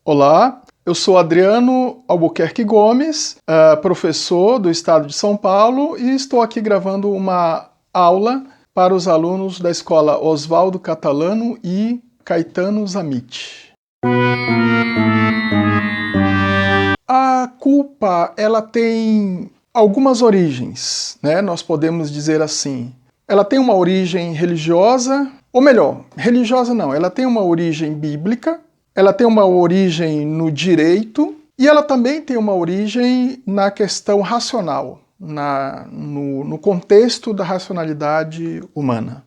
Olá, eu sou Adriano Albuquerque Gomes, professor do estado de São Paulo, e estou aqui gravando uma aula para os alunos da escola Osvaldo Catalano e Caetano Zamit. A culpa, ela tem algumas origens, né? Nós podemos dizer assim. Ela tem uma origem religiosa, ou melhor, religiosa não, ela tem uma origem bíblica, ela tem uma origem no direito e ela também tem uma origem na questão racional, no contexto da racionalidade humana,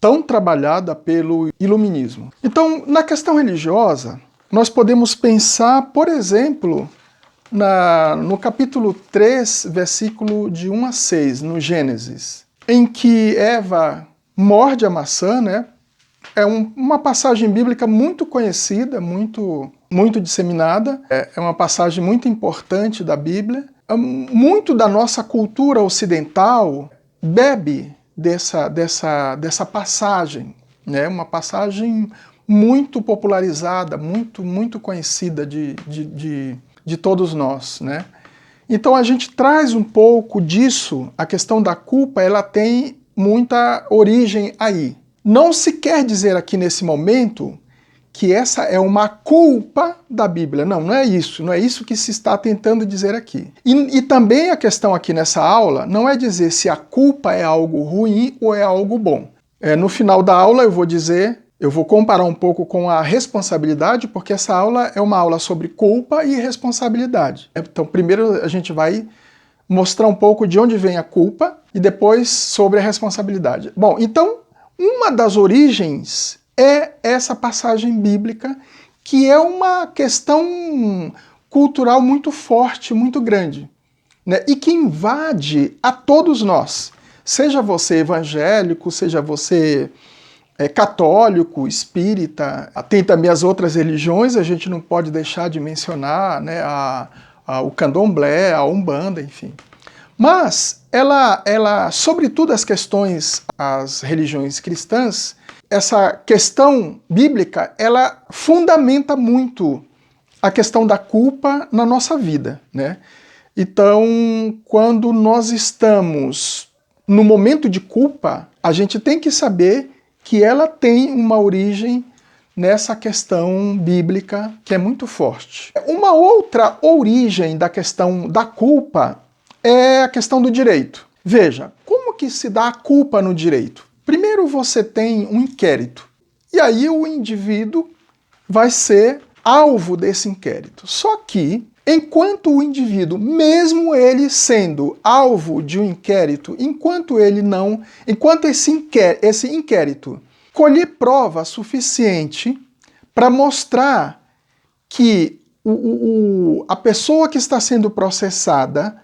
tão trabalhada pelo iluminismo. Então, na questão religiosa, nós podemos pensar, por exemplo, no capítulo 3, versículo de 1 a 6, no Gênesis, em que Eva morde a maçã, né? É uma passagem bíblica muito conhecida, muito disseminada, é uma passagem muito importante da Bíblia. Muito da nossa cultura ocidental bebe dessa passagem, né? Uma passagem muito popularizada, muito conhecida de todos nós, né? Então a gente traz um pouco disso, a questão da culpa, ela tem muita origem aí. Não se quer dizer aqui nesse momento que essa é uma culpa da Bíblia. Não é isso. Não é isso que se está tentando dizer aqui. E também a questão aqui nessa aula não é dizer se a culpa é algo ruim ou é algo bom. No final da aula eu vou comparar um pouco com a responsabilidade, porque essa aula é uma aula sobre culpa e responsabilidade. Então, primeiro a gente vai mostrar um pouco de onde vem a culpa e depois sobre a responsabilidade. Bom, então, uma das origens é essa passagem bíblica, que é uma questão cultural muito forte, muito grande, né? E que invade a todos nós. Seja você evangélico, seja você católico, espírita, tem também as outras religiões, a gente não pode deixar de mencionar, né, o candomblé, a umbanda, enfim. Mas ela, sobretudo as religiões cristãs, essa questão bíblica, ela fundamenta muito a questão da culpa na nossa vida, né? Então, quando nós estamos no momento de culpa, a gente tem que saber que ela tem uma origem nessa questão bíblica que é muito forte. Uma outra origem da questão da culpa é a questão do direito. Veja, como que se dá a culpa no direito? Primeiro você tem um inquérito, e aí o indivíduo vai ser alvo desse inquérito. Só que, enquanto o indivíduo, mesmo ele sendo alvo de um inquérito, enquanto esse inquérito colher prova suficiente para mostrar que a pessoa que está sendo processada,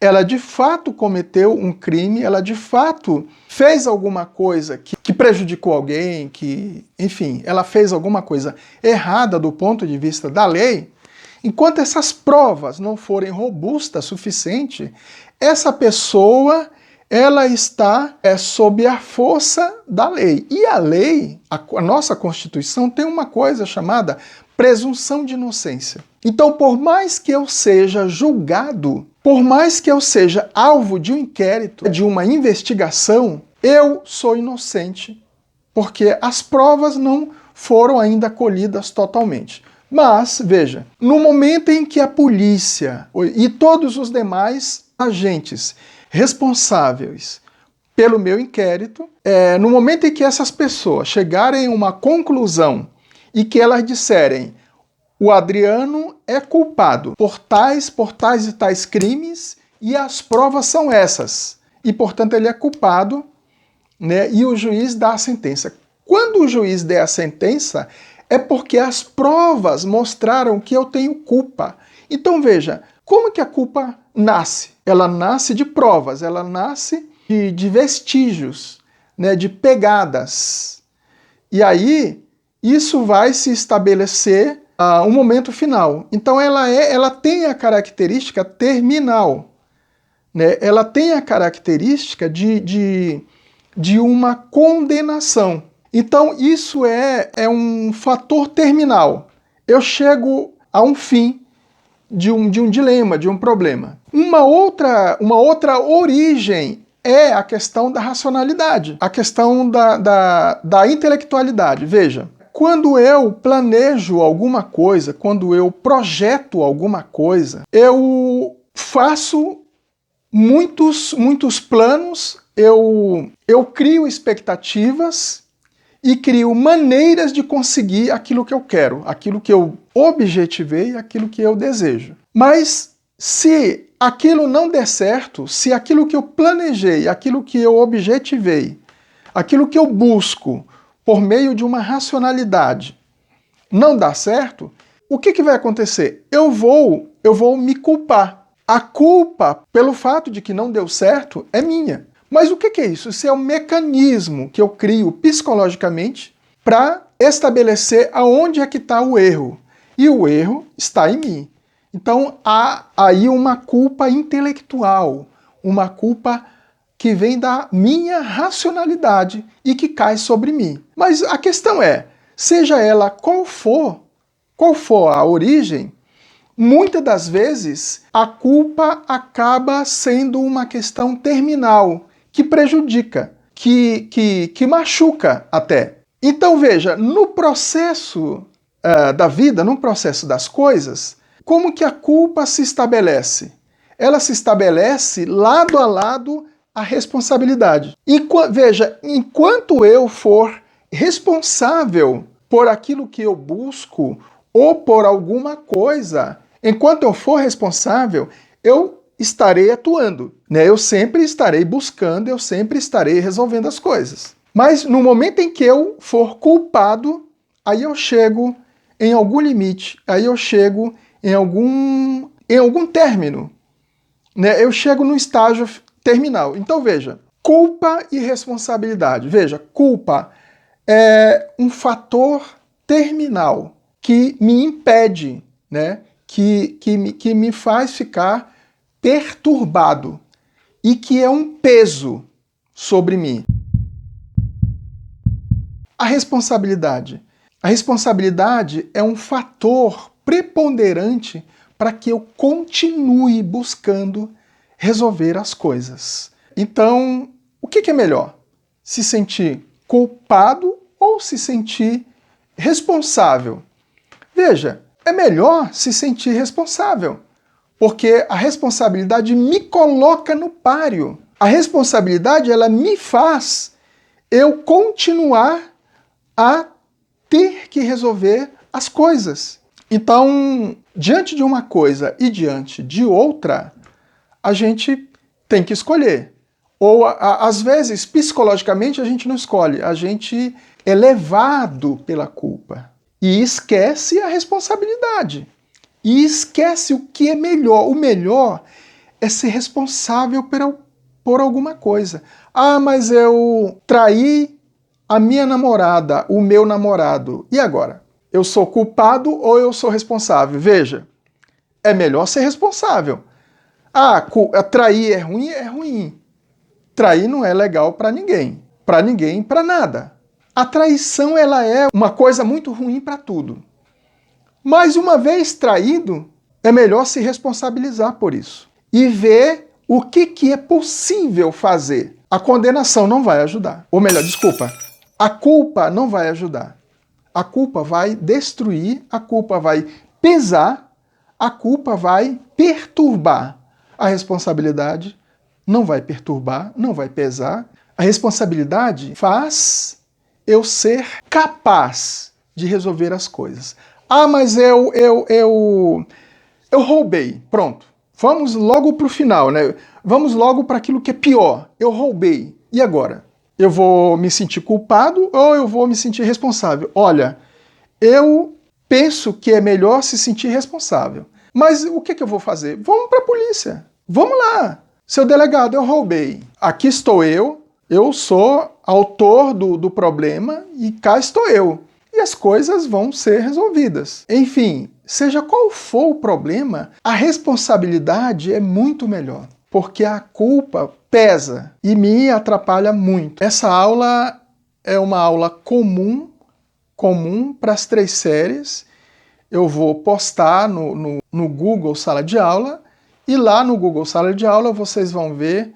ela de fato cometeu um crime, ela de fato fez alguma coisa que prejudicou alguém, que, enfim, ela fez alguma coisa errada do ponto de vista da lei, enquanto essas provas não forem robustas o suficiente, essa pessoa ela está sob a força da lei. E a lei, a nossa Constituição, tem uma coisa chamada presunção de inocência. Então, por mais que eu seja julgado, por mais que eu seja alvo de um inquérito, de uma investigação, eu sou inocente, porque as provas não foram ainda colhidas totalmente. Mas, veja, no momento em que a polícia e todos os demais agentes responsáveis pelo meu inquérito, no momento em que essas pessoas chegarem a uma conclusão e que elas disserem o Adriano é culpado por tais e tais crimes e as provas são essas, e portanto ele é culpado, né, e o juiz dá a sentença. Quando o juiz der a sentença, é porque as provas mostraram que eu tenho culpa. Então veja, como que a culpa nasce? Ela nasce de provas, ela nasce de vestígios, né, de pegadas. E aí, isso vai se estabelecer um momento final. Então ela tem a característica terminal, né? Ela tem a característica de uma condenação. Então isso é um fator terminal. eu chego a um fim de um dilema, de um problema. Uma outra origem é a questão da racionalidade, a questão da intelectualidade. Veja, quando eu planejo alguma coisa, quando eu projeto alguma coisa, eu faço muitos planos, eu crio expectativas e crio maneiras de conseguir aquilo que eu quero, aquilo que eu objetivei, aquilo que eu desejo. Mas se aquilo não der certo, se aquilo que eu planejei, aquilo que eu objetivei, aquilo que eu busco por meio de uma racionalidade não dá certo, o que vai acontecer? Eu vou me culpar. A culpa pelo fato de que não deu certo é minha. Mas o que é isso? Isso é um mecanismo que eu crio psicologicamente para estabelecer aonde é que está o erro. E o erro está em mim. Então há aí uma culpa intelectual, uma culpa que vem da minha racionalidade e que cai sobre mim. Mas a questão é, seja ela qual for a origem, muitas das vezes a culpa acaba sendo uma questão terminal, que prejudica, que machuca até. Então veja, no processo da vida, no processo das coisas, como que a culpa se estabelece? Ela se estabelece lado a lado a responsabilidade. Veja, enquanto eu for responsável por aquilo que eu busco ou por alguma coisa, enquanto eu for responsável, eu estarei atuando, né? Eu sempre estarei buscando, eu sempre estarei resolvendo as coisas. Mas no momento em que eu for culpado, aí eu chego em algum limite, aí eu chego em algum término, né? Eu chego no estágio terminal. Então veja, culpa e responsabilidade. Veja, culpa é um fator terminal que me impede, né? Que me faz ficar perturbado e que é um peso sobre mim. A responsabilidade. A responsabilidade é um fator preponderante para que eu continue buscando resolver as coisas. Então, o que é melhor? Se sentir culpado ou se sentir responsável? Veja, é melhor se sentir responsável, porque a responsabilidade me coloca no páreo. A responsabilidade, ela me faz eu continuar a ter que resolver as coisas. Então, diante de uma coisa e diante de outra, a gente tem que escolher. Ou, às vezes, psicologicamente, a gente não escolhe. A gente é levado pela culpa e esquece a responsabilidade. E esquece o que é melhor. O melhor é ser responsável por alguma coisa. Ah, mas eu traí a minha namorada, o meu namorado. E agora? Eu sou culpado ou eu sou responsável? Veja, é melhor ser responsável. Ah, trair é ruim? É ruim. Trair não é legal para ninguém. Para ninguém, para nada. A traição, ela é uma coisa muito ruim para tudo. Mas uma vez traído, é melhor se responsabilizar por isso. E ver o que é possível fazer. A condenação não vai ajudar. Ou melhor, desculpa, a culpa não vai ajudar. A culpa vai destruir, a culpa vai pesar, a culpa vai perturbar. A responsabilidade não vai perturbar, não vai pesar. A responsabilidade faz eu ser capaz de resolver as coisas. Ah, mas eu roubei. Pronto. Vamos logo para o final, né? Vamos logo para aquilo que é pior. Eu roubei. E agora? Eu vou me sentir culpado ou eu vou me sentir responsável? Olha, eu penso que é melhor se sentir responsável. Mas o que eu vou fazer? Vamos para a polícia. Vamos lá. Seu delegado, eu roubei. Aqui estou eu sou autor do problema e cá estou eu. E as coisas vão ser resolvidas. Enfim, seja qual for o problema, a responsabilidade é muito melhor, porque a culpa pesa e me atrapalha muito. Essa aula é uma aula comum para as 3 séries. eu vou postar no Google Sala de Aula, e lá no Google Sala de Aula vocês vão ver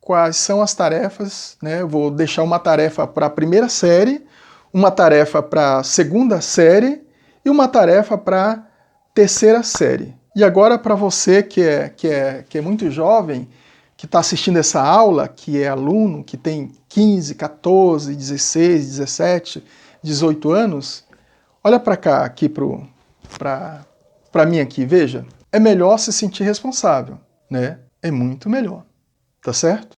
quais são as tarefas, né? Eu vou deixar uma tarefa para a primeira série, uma tarefa para a segunda série e uma tarefa para a terceira série. E agora, para você que é muito jovem, que está assistindo essa aula, que é aluno, que tem 15, 14, 16, 17, 18 anos, olha para cá, aqui para mim aqui, veja. É melhor se sentir responsável, né? É muito melhor, tá certo?